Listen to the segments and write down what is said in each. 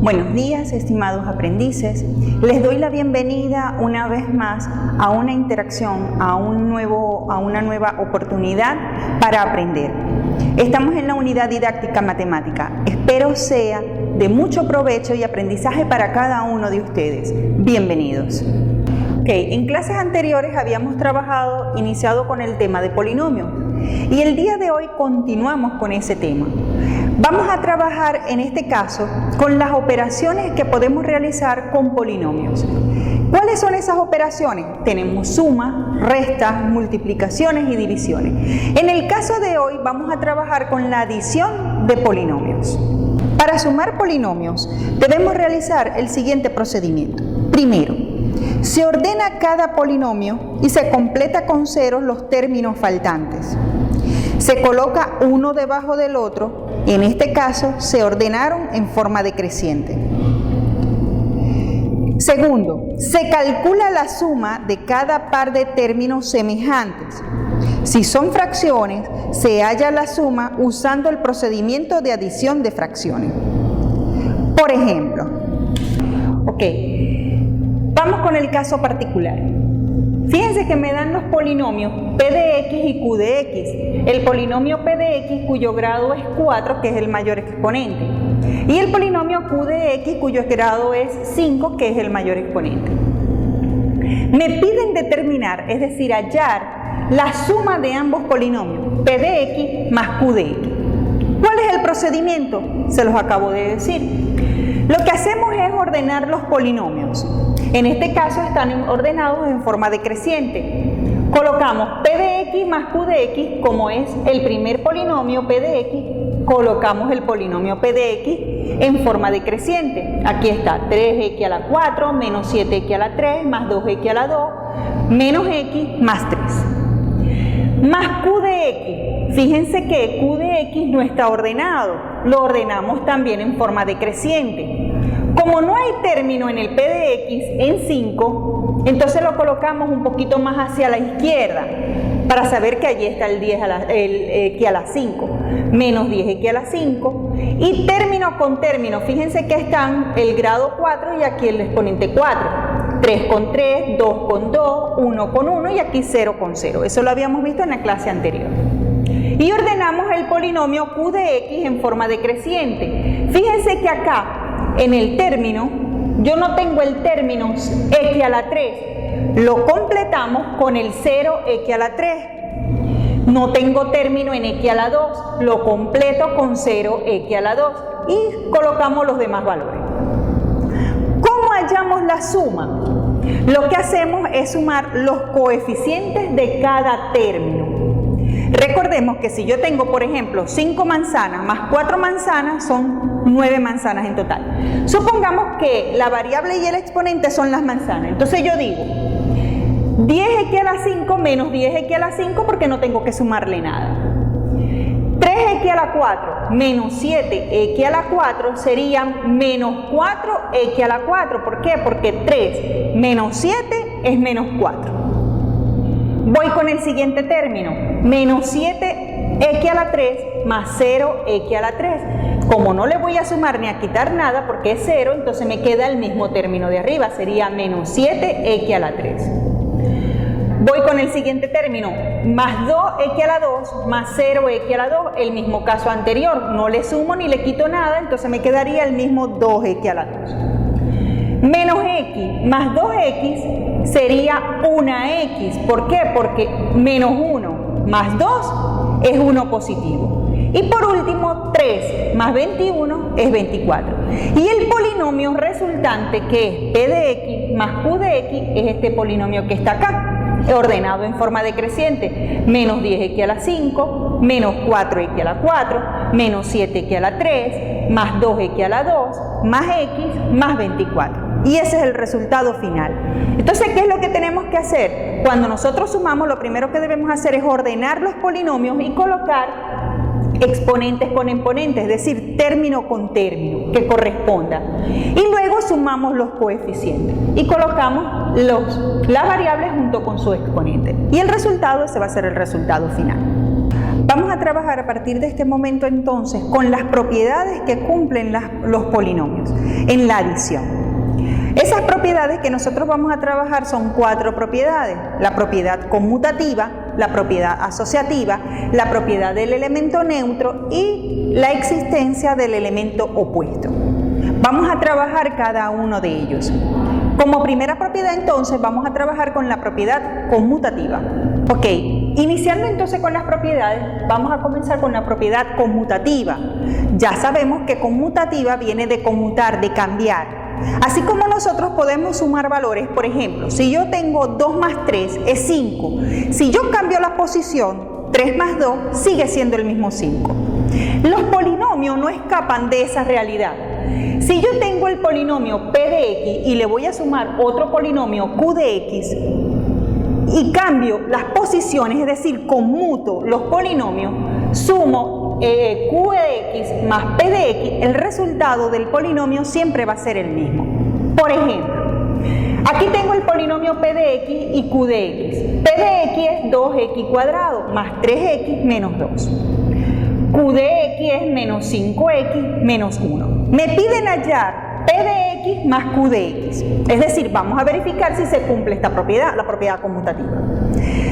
Buenos días, estimados aprendices. Les doy la bienvenida una vez más a una interacción, a una nueva oportunidad para aprender. Estamos en la unidad didáctica matemática. Espero sea de mucho provecho y aprendizaje para cada uno de ustedes. Bienvenidos. En clases anteriores habíamos iniciado con el tema de polinomios y el día de hoy continuamos con ese tema. Vamos a trabajar en este caso con las operaciones que podemos realizar con polinomios. ¿Cuáles son esas operaciones? Tenemos sumas, restas, multiplicaciones y divisiones. En el caso de hoy vamos a trabajar con la adición de polinomios. Para sumar polinomios debemos realizar el siguiente procedimiento. Primero, se ordena cada polinomio y se completa con ceros los términos faltantes. Se coloca uno debajo del otro, en este caso se ordenaron en forma decreciente. Segundo, se calcula la suma de cada par de términos semejantes. Si son fracciones, se halla la suma usando el procedimiento de adición de fracciones. Por ejemplo, vamos con el caso particular. Fíjense que me dan los polinomios P de X y Q de X. El polinomio P de X cuyo grado es 4, que es el mayor exponente. Y el polinomio Q de X cuyo grado es 5, que es el mayor exponente. Me piden determinar, es decir, hallar la suma de ambos polinomios, P de X más Q de X. ¿Cuál es el procedimiento? Se los acabo de decir. Lo que hacemos es ordenar los polinomios. En este caso están ordenados en forma decreciente. Colocamos P de X más Q de X, como es el primer polinomio P de X, colocamos el polinomio P de X en forma decreciente. Aquí está 3x a la 4 menos 7x a la 3 más 2x a la 2 menos x más 3. Más Q de X. Fíjense que Q de X no está ordenado, lo ordenamos también en forma decreciente. Como no hay término en el P de X en 5, entonces lo colocamos un poquito más hacia la izquierda para saber que allí está el X a la 5, menos 10X a la 5, y término con término, fíjense que están el grado 4 y aquí el exponente 4, 3 con 3, 2 con 2, 1 con 1 y aquí 0 con 0, eso lo habíamos visto en la clase anterior. Y ordenamos el polinomio Q de X en forma decreciente. Fíjense que acá en el término, yo no tengo el término x a la 3, lo completamos con el 0x a la 3. No tengo término en x a la 2, lo completo con 0x a la 2 y colocamos los demás valores. ¿Cómo hallamos la suma? Lo que hacemos es sumar los coeficientes de cada término. Recordemos que si yo tengo, por ejemplo, 5 manzanas más 4 manzanas son 9 manzanas en total. Supongamos que la variable y el exponente son las manzanas. Entonces yo digo 10x a la 5 menos 10x a la 5 porque no tengo que sumarle nada. 3x a la 4 menos 7x a la 4 serían menos 4x a la 4. ¿Por qué? Porque 3 menos 7 es menos 4. Voy con el siguiente término, menos 7x a la 3 más 0x a la 3. Como no le voy a sumar ni a quitar nada porque es 0, entonces me queda el mismo término de arriba, sería menos 7x a la 3. Voy con el siguiente término, más 2x a la 2 más 0x a la 2, el mismo caso anterior, no le sumo ni le quito nada, entonces me quedaría el mismo 2x a la 2. Menos x más 2x sería 1x. ¿Por qué? Porque menos 1 más 2 es 1 positivo. Y por último, 3 más 21 es 24. Y el polinomio resultante, que es P de X más Q de X, es este polinomio que está acá, ordenado en forma decreciente. Menos 10x a la 5, menos 4x a la 4, menos 7x a la 3, más 2x a la 2, más x, más 24. Y ese es el resultado final. Entonces, ¿qué es lo que tenemos que hacer? Cuando nosotros sumamos, lo primero que debemos hacer es ordenar los polinomios y colocar exponentes con exponentes, es decir, término con término, que corresponda. Y luego sumamos los coeficientes y colocamos las variables junto con su exponente. Y el resultado, ese va a ser el resultado final. Vamos a trabajar a partir de este momento entonces con las propiedades que cumplen los polinomios en la adición. Esas propiedades que nosotros vamos a trabajar son 4 propiedades: la propiedad conmutativa, la propiedad asociativa, la propiedad del elemento neutro y la existencia del elemento opuesto. Vamos a trabajar cada uno de ellos. Como primera propiedad entonces vamos a trabajar con la propiedad conmutativa. Ok, iniciando entonces con las propiedades, vamos a comenzar con la propiedad conmutativa. Ya sabemos que conmutativa viene de conmutar, de cambiar. Así como nosotros podemos sumar valores, por ejemplo, si yo tengo 2 más 3 es 5. Si yo cambio la posición, 3 más 2 sigue siendo el mismo 5. Los polinomios no escapan de esa realidad. Si yo tengo el polinomio p de x y le voy a sumar otro polinomio q de x y cambio las posiciones, es decir, conmuto los polinomios, sumo q de x más p de x, el resultado del polinomio siempre va a ser el mismo. Por ejemplo, aquí tengo el polinomio p de x y q de x. P de x es 2x cuadrado más 3x menos 2. Q de x es menos 5x menos 1. Me piden hallar P de x más Q de x. Es decir, vamos a verificar si se cumple esta propiedad, la propiedad conmutativa.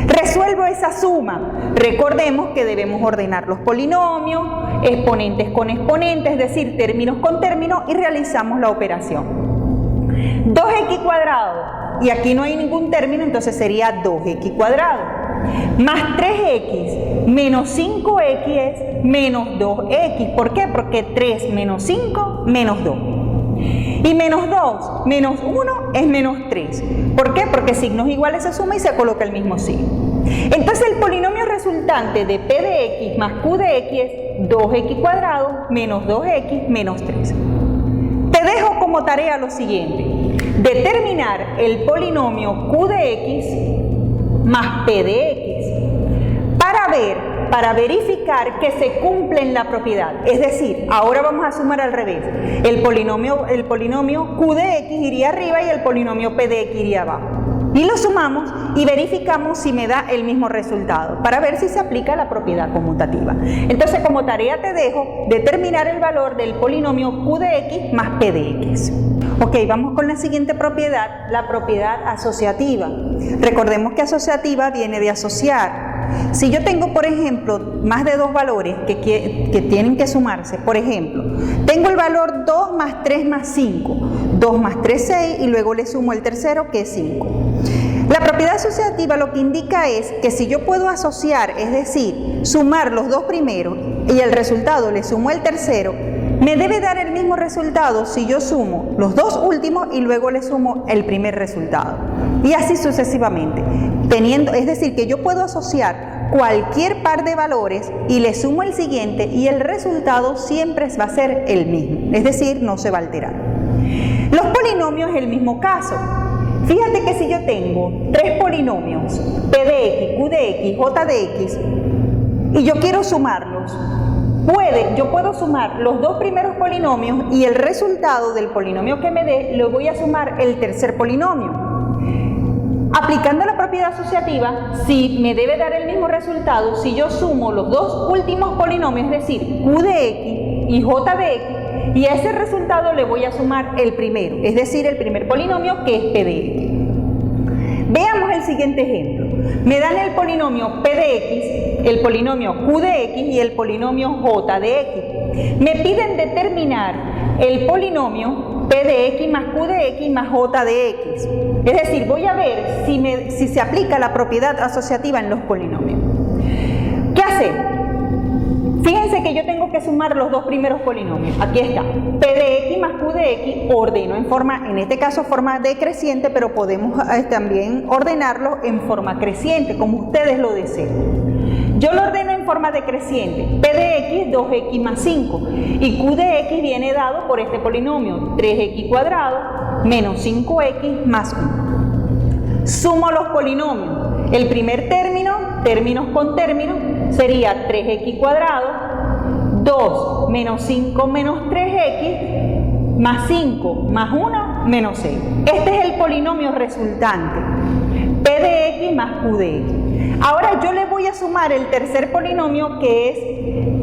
Resuelvo esa suma. Recordemos que debemos ordenar los polinomios, exponentes con exponentes, es decir, términos con términos, y realizamos la operación. 2x cuadrado, y aquí no hay ningún término, entonces sería 2x cuadrado. Más 3x menos 5x es menos 2x. ¿Por qué? Porque 3 menos 5 menos 2. Y menos 2 menos 1 es menos 3. ¿Por qué? Porque signos iguales se suma y se coloca el mismo signo. Entonces el polinomio resultante de p de x más q de x es 2x cuadrado menos 2x menos 3. Te dejo como tarea lo siguiente: determinar el polinomio q de x más p de x para verificar que se cumple la propiedad. Es decir, ahora vamos a sumar al revés. El polinomio q de x iría arriba y el polinomio p de x iría abajo. Y lo sumamos y verificamos si me da el mismo resultado, para ver si se aplica la propiedad conmutativa. Entonces, como tarea te dejo determinar el valor del polinomio q de x más p de x. Ok, vamos con la siguiente propiedad, la propiedad asociativa. Recordemos que asociativa viene de asociar. Si yo tengo, por ejemplo, más de 2 valores que tienen que sumarse, por ejemplo, tengo el valor 2 más 3 más 5, 2 más 3, 6, y luego le sumo el tercero, que es 5. La propiedad asociativa lo que indica es que si yo puedo asociar, es decir, sumar los 2 primeros y el resultado le sumo el tercero, me debe dar el mismo resultado si yo sumo los 2 últimos y luego le sumo el primer resultado. Y así sucesivamente. Es decir, que yo puedo asociar cualquier par de valores y le sumo el siguiente y el resultado siempre va a ser el mismo. Es decir, no se va a alterar. Los polinomios es el mismo caso. Fíjate que si yo tengo 3 polinomios, p de x, q de x, j de x, y yo quiero sumarlos, yo puedo sumar los 2 primeros polinomios y el resultado del polinomio que me dé, lo voy a sumar el tercer polinomio. Aplicando la propiedad asociativa, si me debe dar el mismo resultado, si yo sumo los 2 últimos polinomios, es decir, q de x y j de x, y a ese resultado le voy a sumar el primero, es decir, el primer polinomio, que es p de x. Veamos el siguiente ejemplo. Me dan el polinomio p de x, el polinomio q de x y el polinomio j de x. Me piden determinar el polinomio p de x más q de x más j de x. Es decir, voy a ver si se aplica la propiedad asociativa en los polinomios. ¿Qué hacemos? Fíjense que yo tengo que sumar los 2 primeros polinomios. Aquí está, p de x más q de x, ordeno en este caso forma decreciente, pero podemos también ordenarlo en forma creciente, como ustedes lo deseen. Yo lo ordeno en forma decreciente. P de x, 2x más 5. Y q de x viene dado por este polinomio, 3x cuadrado menos 5x más 1. Sumo los polinomios. El primer término, términos con términos, sería 3x cuadrado, 2 menos 5 menos 3x, más 5 más 1 menos 6. Este es el polinomio resultante, p de x más q de x. Ahora yo le voy a sumar el tercer polinomio, que es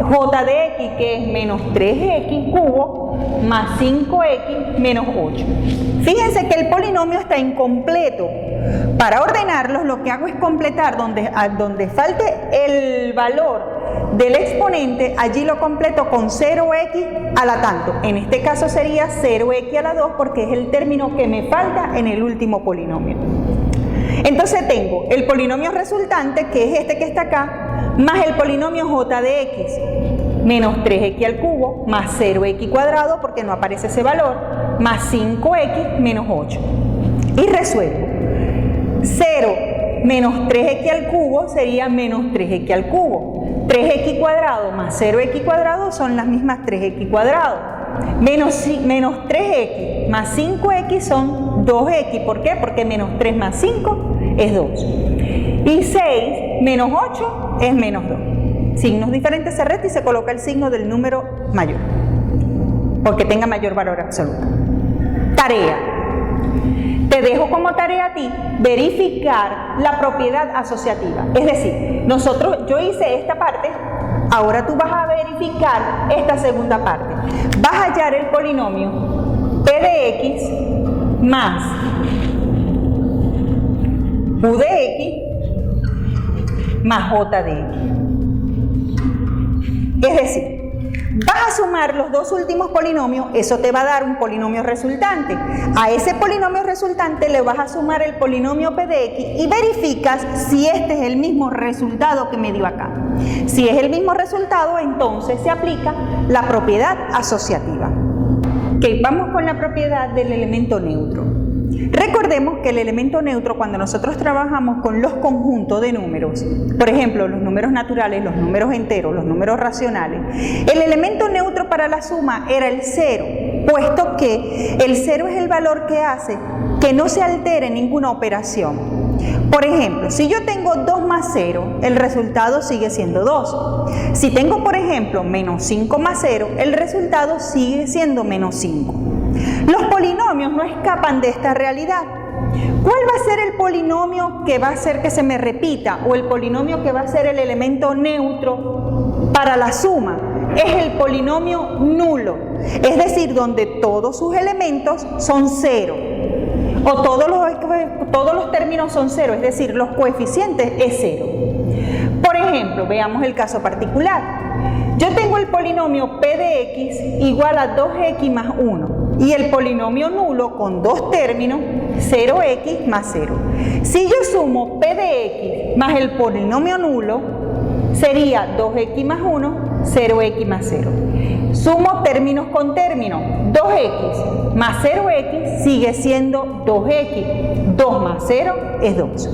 j de x, que es menos 3x cubo más 5x menos 8. Fíjense que el polinomio está incompleto. Para ordenarlos, lo que hago es completar donde falte el valor del exponente, allí lo completo con 0x a la tanto. En este caso sería 0x a la 2 porque es el término que me falta en el último polinomio. Entonces tengo el polinomio resultante, que es este que está acá, más el polinomio j de x, menos 3x al cubo, más 0x cuadrado, porque no aparece ese valor, más 5x menos 8. Y resuelvo. 0 menos 3x al cubo sería menos 3x al cubo. 3x cuadrado más 0x cuadrado son las mismas 3x cuadrado. Menos 3x más 5x son 2x. ¿Por qué? Porque menos 3 más 5 es 2. Y 6 menos 8 es menos 2. Signos diferentes se resta y se coloca el signo del número mayor, porque tenga mayor valor absoluto. Tarea. Te dejo como tarea a ti verificar la propiedad asociativa. Es decir, yo hice esta parte, ahora tú vas a verificar esta segunda parte. Vas a hallar el polinomio p de x más u de x más j de x. Es decir, vas a sumar los dos últimos polinomios, eso te va a dar un polinomio resultante. A ese polinomio resultante le vas a sumar el polinomio p de x y verificas si este es el mismo resultado que me dio acá. Si es el mismo resultado, entonces se aplica la propiedad asociativa. Ok, vamos con la propiedad del elemento neutro. Recordemos que el elemento neutro, cuando nosotros trabajamos con los conjuntos de números, por ejemplo, los números naturales, los números enteros, los números racionales, el elemento neutro para la suma era el 0, puesto que el 0 es el valor que hace que no se altere ninguna operación. Por ejemplo, si yo tengo 2 más 0, el resultado sigue siendo 2. Si tengo, por ejemplo, menos 5 más 0, el resultado sigue siendo menos 5. Los polinomios no escapan de esta realidad. ¿Cuál va a ser el polinomio que va a hacer que se me repita o el polinomio que va a ser el elemento neutro para la suma? Es el polinomio nulo, es decir, donde todos sus elementos son 0 o todos los términos son 0, es decir, los coeficientes es 0. Por ejemplo, veamos el caso particular. Yo tengo el polinomio p de x igual a 2x más 1 y el polinomio nulo con dos términos, 0x más 0. Si yo sumo p de x más el polinomio nulo, sería 2x más 1, 0x más 0. Sumo términos con términos, 2x más 0x sigue siendo 2x, 2 más 0 es 2.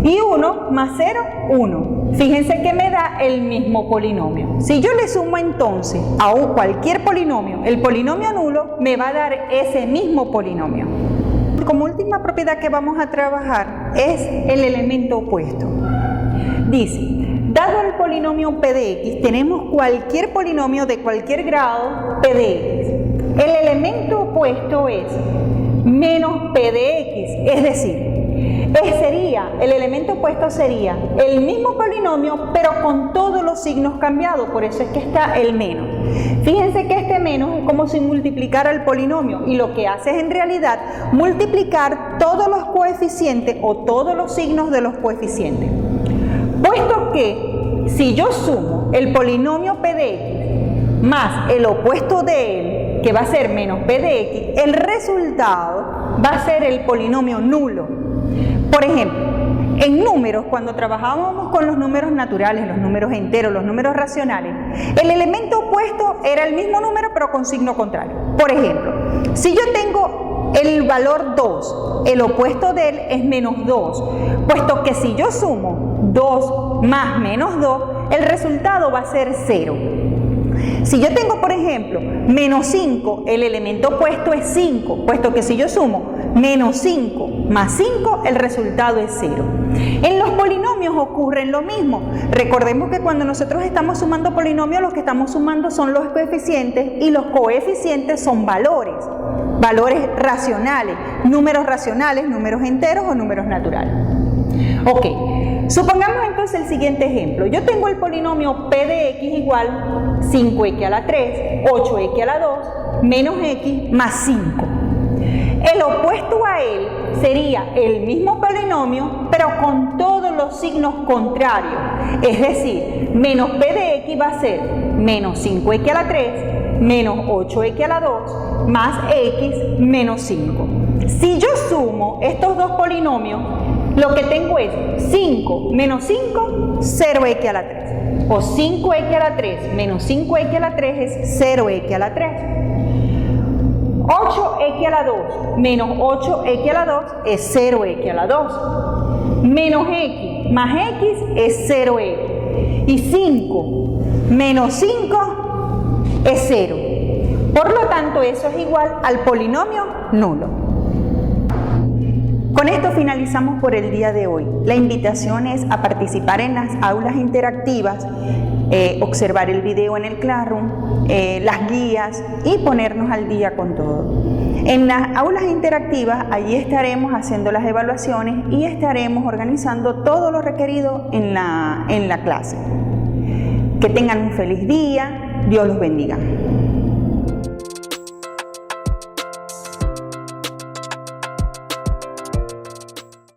Y 1 más 0, 1. Fíjense que me da el mismo polinomio. Si yo le sumo entonces a cualquier polinomio, el polinomio nulo me va a dar ese mismo polinomio. Como última propiedad que vamos a trabajar es el elemento opuesto. Dice, dado el polinomio p de x, tenemos cualquier polinomio de cualquier grado p de x. El elemento opuesto es menos p de x, es decir, el elemento opuesto sería el mismo polinomio pero con todos los signos cambiados, por eso es que está el menos. Fíjense que este menos es como si multiplicara el polinomio y lo que hace es en realidad multiplicar todos los coeficientes o todos los signos de los coeficientes. Puesto que si yo sumo el polinomio p de x más el opuesto de él, que va a ser menos p de x, el resultado va a ser el polinomio nulo. Por ejemplo, en números, cuando trabajábamos con los números naturales, los números enteros, los números racionales, el elemento opuesto era el mismo número pero con signo contrario. Por ejemplo, si yo tengo el valor 2, el opuesto de él es menos 2, puesto que si yo sumo 2 más menos 2, el resultado va a ser 0. Si yo tengo, por ejemplo, menos 5, el elemento opuesto es 5, puesto que si yo sumo menos 5 más 5, el resultado es 0. En los polinomios ocurre lo mismo. Recordemos que cuando nosotros estamos sumando polinomios, lo que estamos sumando son los coeficientes y los coeficientes son valores racionales, números enteros o números naturales. Ok, supongamos entonces el siguiente ejemplo. Yo tengo el polinomio p de x igual 5x a la 3, 8x a la 2, menos x más 5. El opuesto a él sería el mismo polinomio, pero con todos los signos contrarios. Es decir, menos p de x va a ser menos 5x a la 3, menos 8x a la 2, más x menos 5. Si yo sumo estos dos polinomios, lo que tengo es 5 menos 5, 0x a la 3. O 5x a la 3 menos 5x a la 3 es 0x a la 3. 8x a la 2 menos 8x a la 2 es 0x a la 2. Menos x más x es 0x. Y 5 menos 5 es 0. Por lo tanto, eso es igual al polinomio nulo. Con esto finalizamos por el día de hoy. La invitación es a participar en las aulas interactivas, observar el video en el Classroom, las guías y ponernos al día con todo. En las aulas interactivas, allí estaremos haciendo las evaluaciones y estaremos organizando todo lo requerido en la clase. Que tengan un feliz día. Dios los bendiga.